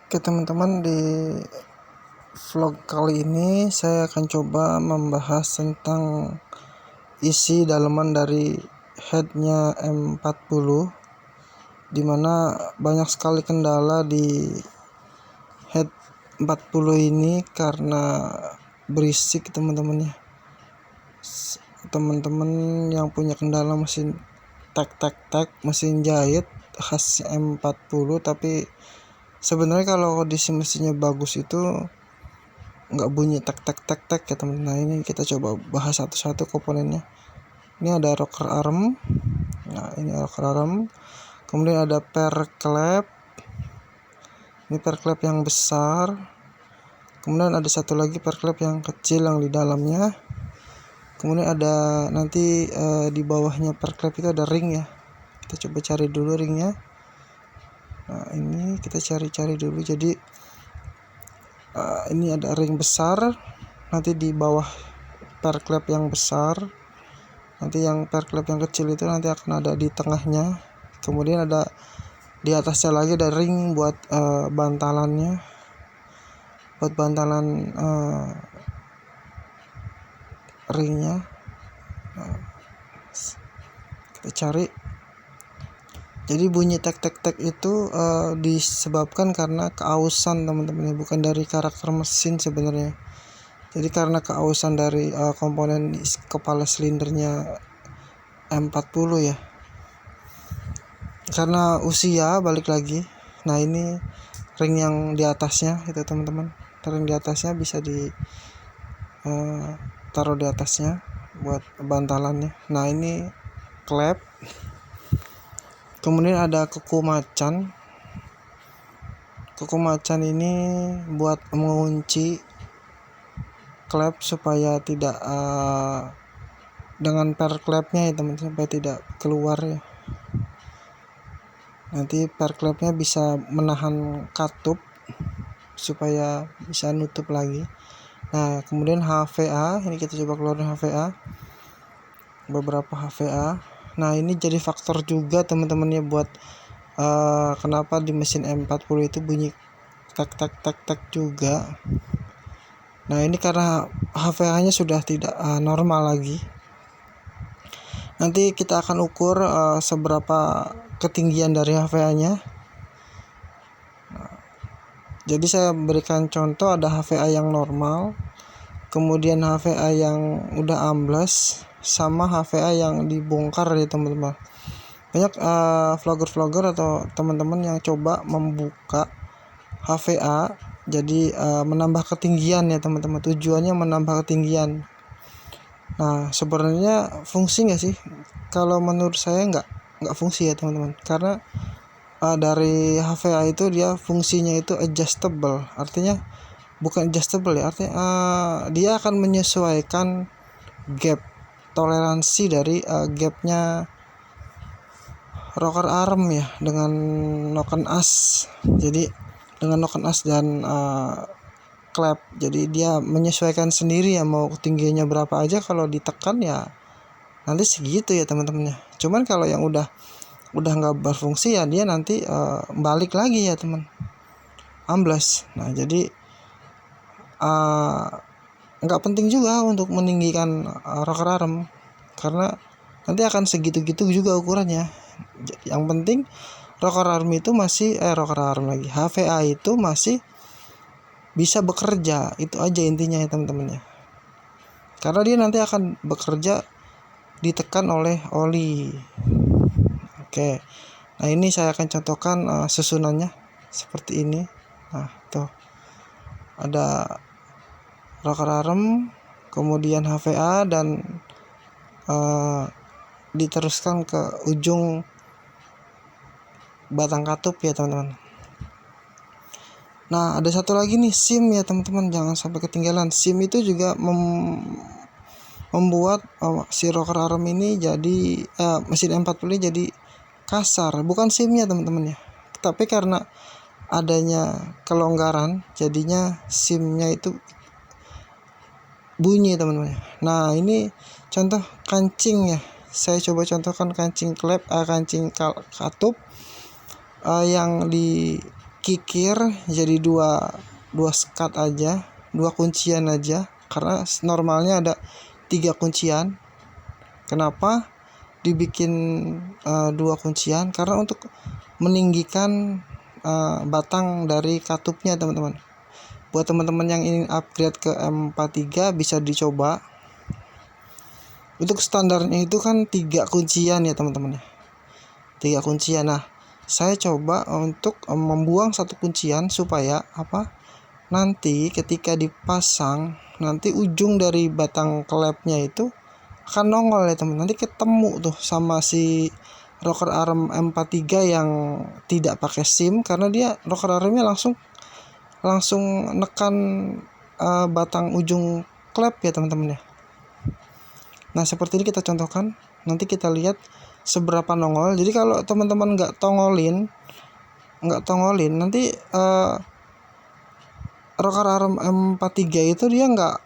Oke teman-teman, di vlog kali ini saya akan coba membahas tentang isi dalaman dari headnya M40, dimana banyak sekali kendala di head 40 ini karena berisik teman-teman ya. Teman-teman yang punya kendala mesin tek mesin jahit khas M40, tapi sebenarnya kalau kondisi mesinnya bagus itu nggak bunyi tek ya teman. Nah, ini kita coba bahas satu-satu komponennya. Ini ada rocker arm. Nah, ini rocker arm. Kemudian ada per klep. Ini per klep yang besar. Kemudian ada satu lagi per klep yang kecil yang di dalamnya. Kemudian ada nanti di bawahnya per klep itu ada ring ya. Kita coba cari dulu ringnya. Nah, ini kita cari dulu. Jadi ini ada ring besar, nanti di bawah per klep yang besar, nanti yang per klep yang kecil itu nanti akan ada di tengahnya. Kemudian ada di atasnya lagi ada ring buat bantalannya, buat bantalan ringnya. Nah, kita cari. Jadi bunyi tek itu disebabkan karena keausan teman-teman, bukan dari karakter mesin sebenarnya. Jadi karena keausan dari komponen kepala silindernya M40 ya. Karena usia balik lagi. Nah, ini ring yang di atasnya itu teman-teman. Ring di atasnya bisa di taruh di atasnya buat bantalannya. Nah, ini klep. Kemudian ada kuku macan. Kuku macan ini buat mengunci klep supaya tidak dengan per klepnya ya teman-teman, supaya tidak keluar ya. Nanti per klepnya bisa menahan katup supaya bisa nutup lagi. Nah, kemudian HVA, ini kita coba keluarin HVA. Beberapa HVA. Nah, ini jadi faktor juga teman-teman ya buat kenapa di mesin M40 itu bunyi tek juga. Nah, ini karena HVA-nya sudah tidak normal lagi. Nanti kita akan ukur seberapa ketinggian dari HVA-nya. Nah, jadi saya berikan contoh, ada HVA yang normal, kemudian HVA yang udah ambles, sama HVA yang dibongkar ya teman-teman. Banyak vlogger atau teman-teman yang coba membuka HVA jadi menambah ketinggian ya teman-teman. Tujuannya menambah ketinggian. Nah, sebenarnya fungsi nggak sih? Kalau menurut saya nggak fungsi ya teman-teman. Karena dari HVA itu dia fungsinya itu adjustable. Artinya bukan adjustable ya. Artinya dia akan menyesuaikan gap toleransi dari gapnya rocker arm ya dengan noken as. Jadi dengan noken as dan klep, jadi dia menyesuaikan sendiri ya, mau tingginya berapa aja, kalau ditekan ya nanti segitu ya teman-teman ya. Cuman kalau yang udah nggak berfungsi ya dia nanti balik lagi ya teman, ambles. Nah, jadi nggak penting juga untuk meninggikan rocker arm karena nanti akan segitu-gitu juga ukurannya. Yang penting rocker arm itu masih HVA itu masih bisa bekerja, itu aja intinya ya teman-teman ya. Karena dia nanti akan bekerja ditekan oleh oli. Oke. Nah, ini saya akan contohkan susunannya seperti ini. Nah, tuh ada rocker arm, kemudian HVA, dan diteruskan ke ujung batang katup ya teman-teman. Nah, ada satu lagi nih, SIM ya teman-teman, jangan sampai ketinggalan. SIM itu juga membuat si rocker arm ini jadi mesin M40 ini jadi kasar. Bukan SIM-nya teman-teman ya, tapi karena adanya kelonggaran jadinya SIM-nya itu bunyi teman-teman. Nah, ini contoh kancing ya. Saya coba contohkan kancing klep, kancing katup yang di kikir jadi dua sekat aja, 2 kuncian aja, karena normalnya ada 3 kuncian. Kenapa dibikin 2 kuncian? Karena untuk meninggikan batang dari katupnya teman-teman. Buat teman-teman yang ingin upgrade ke M43 bisa dicoba. Untuk standarnya itu kan 3 kuncian ya teman-teman ya, 3 kuncian. Nah, saya coba untuk membuang 1 kuncian supaya nanti ketika dipasang, nanti ujung dari batang klepnya itu akan nongol ya teman. Nanti ketemu tuh sama si rocker arm M43 yang tidak pakai SIM, karena dia rocker armnya langsung nekan batang ujung klep ya teman-teman ya. Nah, seperti ini kita contohkan, nanti kita lihat seberapa nongol. Jadi kalau teman-teman nggak tongolin nanti rocker arm M43 itu dia nggak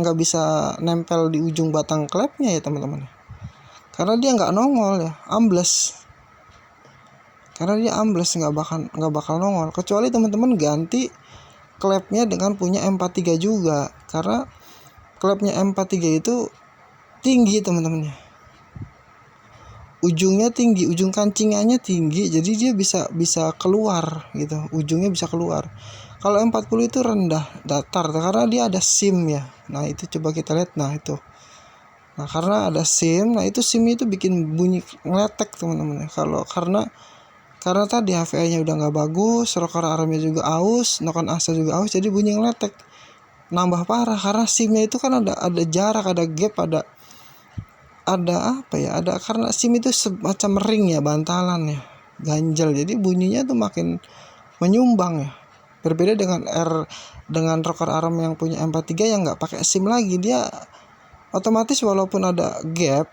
bisa nempel di ujung batang klepnya ya teman-teman, karena dia nggak nongol ya, ambles. Karena dia ambles, nggak bakal nongol, kecuali teman-teman ganti klepnya dengan punya M43 juga, karena klepnya M43 itu tinggi teman-teman ya, ujungnya tinggi, ujung kancingannya tinggi, jadi dia bisa keluar gitu, ujungnya bisa keluar. Kalau M40 itu rendah, datar, karena dia ada SIM ya. Nah, itu coba kita lihat. Nah, itu. Nah, karena ada SIM, nah itu SIM itu bikin bunyi ngeletek teman-teman ya. Karena tadi HVA-nya udah nggak bagus, rocker armnya juga aus, noken asa juga aus, jadi bunyi ngeletek. Nambah parah karena SIM-nya itu kan ada jarak, ada gap, ada karena SIM itu semacam ring ya, bantalan ya, ganjel, jadi bunyinya tuh makin menyumbang ya. Berbeda dengan rocker arm yang punya M43 yang nggak pakai SIM lagi, dia otomatis walaupun ada gap,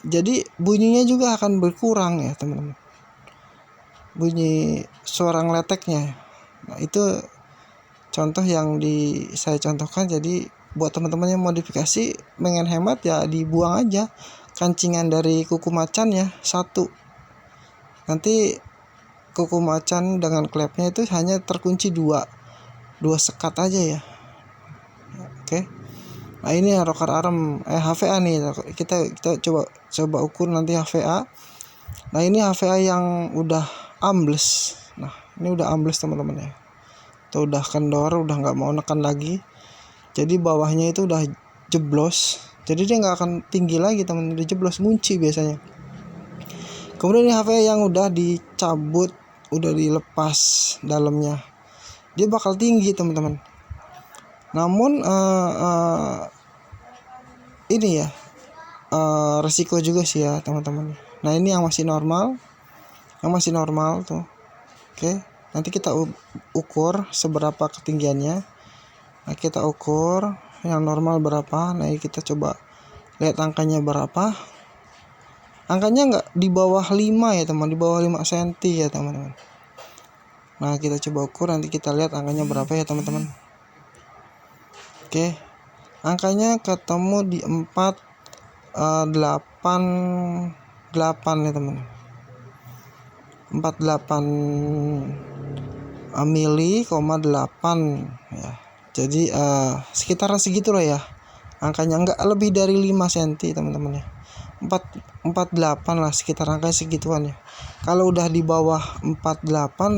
jadi bunyinya juga akan berkurang ya teman-teman, bunyi suara ngeleteknya. Nah, itu contoh yang saya contohkan. Jadi buat teman-teman yang modifikasi pengen hemat ya, dibuang aja kancingan dari kuku macan ya, 1. Nanti kuku macan dengan klepnya itu hanya terkunci 2 sekat aja ya. Oke. Nah, ini ya rocker arm HVA nih. Kita coba ukur nanti HVA. Nah, ini HVA yang udah ambles. Nah, ini udah ambles teman-teman ya. Tuh udah kendor, udah nggak mau nekan lagi. Jadi bawahnya itu udah jeblos. Jadi dia nggak akan tinggi lagi teman-teman, udah jeblos, ngunci biasanya. Kemudian ini HVA yang udah dicabut, udah dilepas dalamnya, dia bakal tinggi teman-teman. Namun ini ya resiko juga sih ya teman-teman. Nah, ini yang masih normal tuh. Oke, nanti kita ukur seberapa ketinggiannya. Nah, kita ukur yang normal berapa. Nah, kita coba lihat angkanya berapa. Angkanya nggak di bawah 5 ya teman, di bawah 5 cm ya teman-teman. Nah, kita coba ukur, nanti kita lihat angkanya berapa ya teman-teman. Oke, angkanya ketemu di 488 ya teman, 48 mili, 8 ya. Jadi sekitaran segitu lah ya angkanya, nggak lebih dari 5 cm teman-teman ya, 48 lah, sekitar angka segituan ya. Kalau udah di bawah 48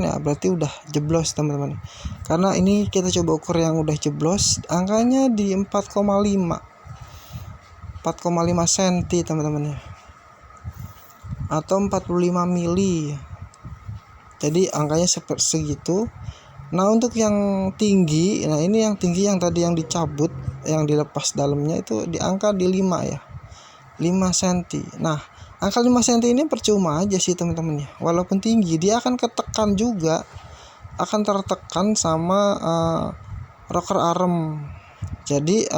ya berarti udah jeblos teman-teman. Karena ini kita coba ukur yang udah jeblos, angkanya di 4,5 cm teman-teman ya, atau 45 mili. Jadi angkanya segitu. Nah, untuk yang tinggi, nah ini yang tinggi yang tadi yang dicabut, yang dilepas dalamnya itu di angka di 5 ya, 5 cm. Nah, angka 5 cm ini percuma aja sih teman-teman ya. Walaupun tinggi, dia akan ketekan juga, akan tertekan sama rocker arm. Jadi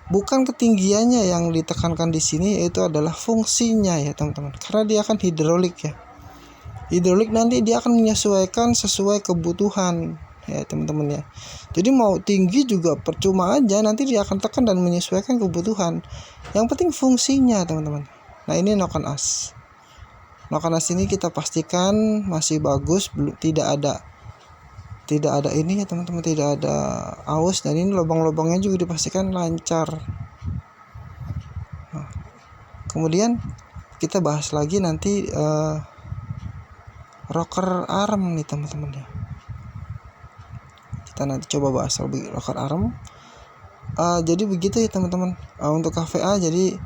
bukan ketinggiannya yang ditekankan di sini, yaitu adalah fungsinya ya teman-teman. Karena dia akan hidrolik ya. Hidrolik nanti dia akan menyesuaikan sesuai kebutuhan ya teman-teman ya. Jadi mau tinggi juga percuma aja, nanti dia akan tekan dan menyesuaikan kebutuhan. Yang penting fungsinya teman-teman. Nah, ini noken as. Noken as ini kita pastikan masih bagus, tidak ada ini ya teman-teman, tidak ada aus, dan ini lubang-lubangnya juga dipastikan lancar. Nah, kemudian kita bahas lagi nanti rocker arm nih teman-teman ya. Kita nanti coba bahas lebih rocker arm. Jadi begitu ya teman-teman, untuk HVA. Jadi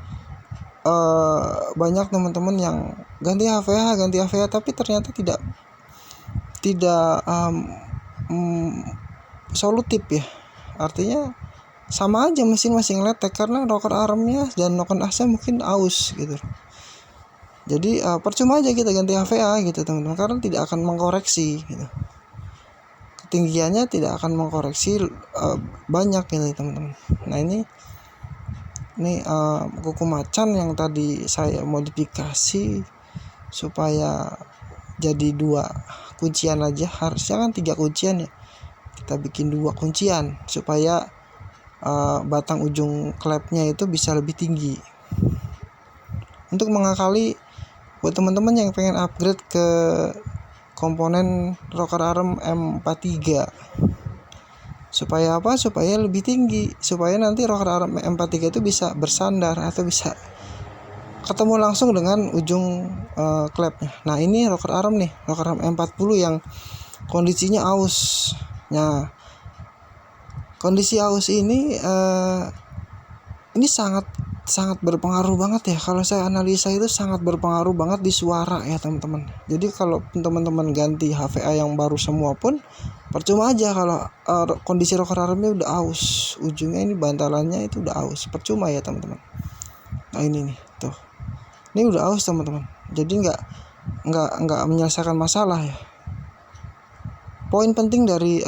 banyak teman-teman yang ganti HVA tapi ternyata tidak solutif ya. Artinya sama aja mesin masih ngeletek karena rocker armnya dan noken asnya mungkin aus gitu. Jadi percuma aja kita ganti HVA gitu teman-teman, karena tidak akan mengkoreksi gitu. Ketinggiannya tidak akan mengkoreksi banyak gitu teman-teman. Nah ini kuku macan yang tadi saya modifikasi supaya jadi 2 kuncian aja. Harusnya kan 3 kuncian ya, kita bikin 2 kuncian supaya batang ujung klepnya itu bisa lebih tinggi. Untuk mengakali buat teman-teman yang pengen upgrade ke komponen rocker arm M43, supaya apa? Supaya lebih tinggi, supaya nanti rocker arm M43 itu bisa bersandar atau bisa ketemu langsung dengan ujung klepnya. Nah ini rocker arm nih, rocker arm M40 yang kondisinya aus. Nah kondisi aus ini sangat berpengaruh banget ya. Kalau saya analisa itu sangat berpengaruh banget di suara ya teman-teman. Jadi kalau teman-teman ganti HVA yang baru semua pun percuma aja kalau kondisi rocker armnya udah aus, ujungnya ini bantalannya itu udah aus, percuma ya teman-teman. Nah ini nih tuh, ini udah aus teman-teman. Jadi nggak menyelesaikan masalah ya. Poin penting dari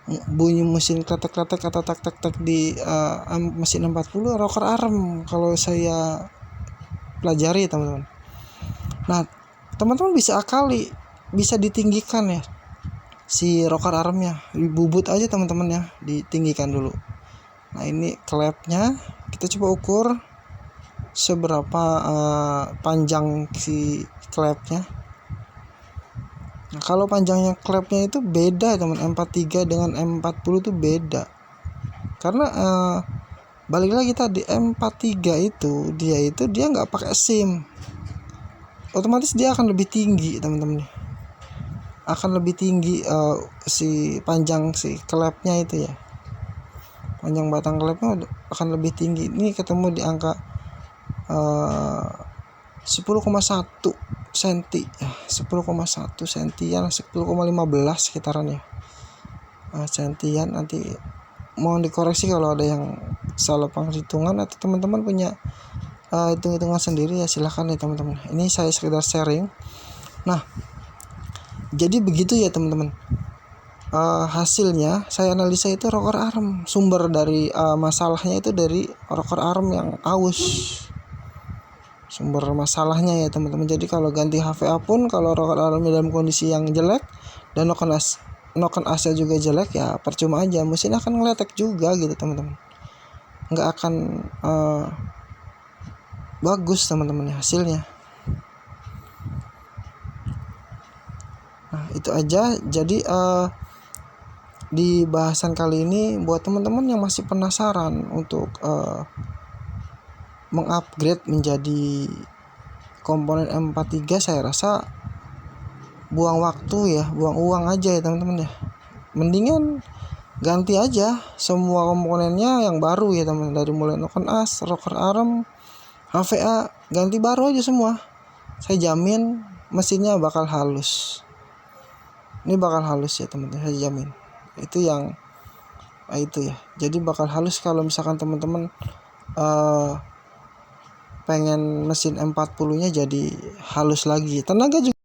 bunyi mesin kletek-kletek atau tek-tek di mesin 40 rocker arm kalau saya pelajari teman-teman. Nah teman-teman bisa akali, bisa ditinggikan ya si rocker armnya, dibubut aja teman-teman ya, ditinggikan dulu. Nah ini klepnya kita coba ukur seberapa panjang si klepnya. Nah, kalau panjangnya klepnya itu beda teman, M43 dengan M40 itu beda. Karena balik lagi tadi, M43 itu dia nggak pakai SIM. Otomatis dia akan lebih tinggi teman-teman. Akan lebih tinggi si panjang si klepnya itu ya. Panjang batang klepnya akan lebih tinggi. Ini ketemu di angka 10,1 cm ya, 10,1 sentian, 10,15 sekitaran ya, sentian. Nanti mohon dikoreksi kalau ada yang salah penghitungan atau teman-teman punya hitung-hitungan sendiri ya, silahkan ya teman-teman. Ini saya sekedar sharing. Nah jadi begitu ya teman-teman. Hasilnya saya analisa itu rocker arm, sumber dari masalahnya itu dari rocker arm yang aus, sumber masalahnya ya teman-teman. Jadi kalau ganti HVA pun kalau rocker armnya dalam kondisi yang jelek dan noken asnya juga jelek ya percuma aja, mesin akan ngeletek juga gitu teman-teman, nggak akan bagus teman-teman hasilnya. Nah itu aja. Jadi di bahasan kali ini buat teman-teman yang masih penasaran untuk mengupgrade menjadi komponen M43, saya rasa buang waktu ya, buang uang aja ya teman-teman ya. Mendingan ganti aja semua komponennya yang baru ya teman, dari mulai noken as, rocker arm, HVA, ganti baru aja semua. Saya jamin mesinnya bakal halus. Ini bakal halus ya teman-teman, saya jamin. Itu yang itu ya. Jadi bakal halus kalau misalkan teman-teman pengen mesin M40-nya jadi halus lagi. Tenaga juga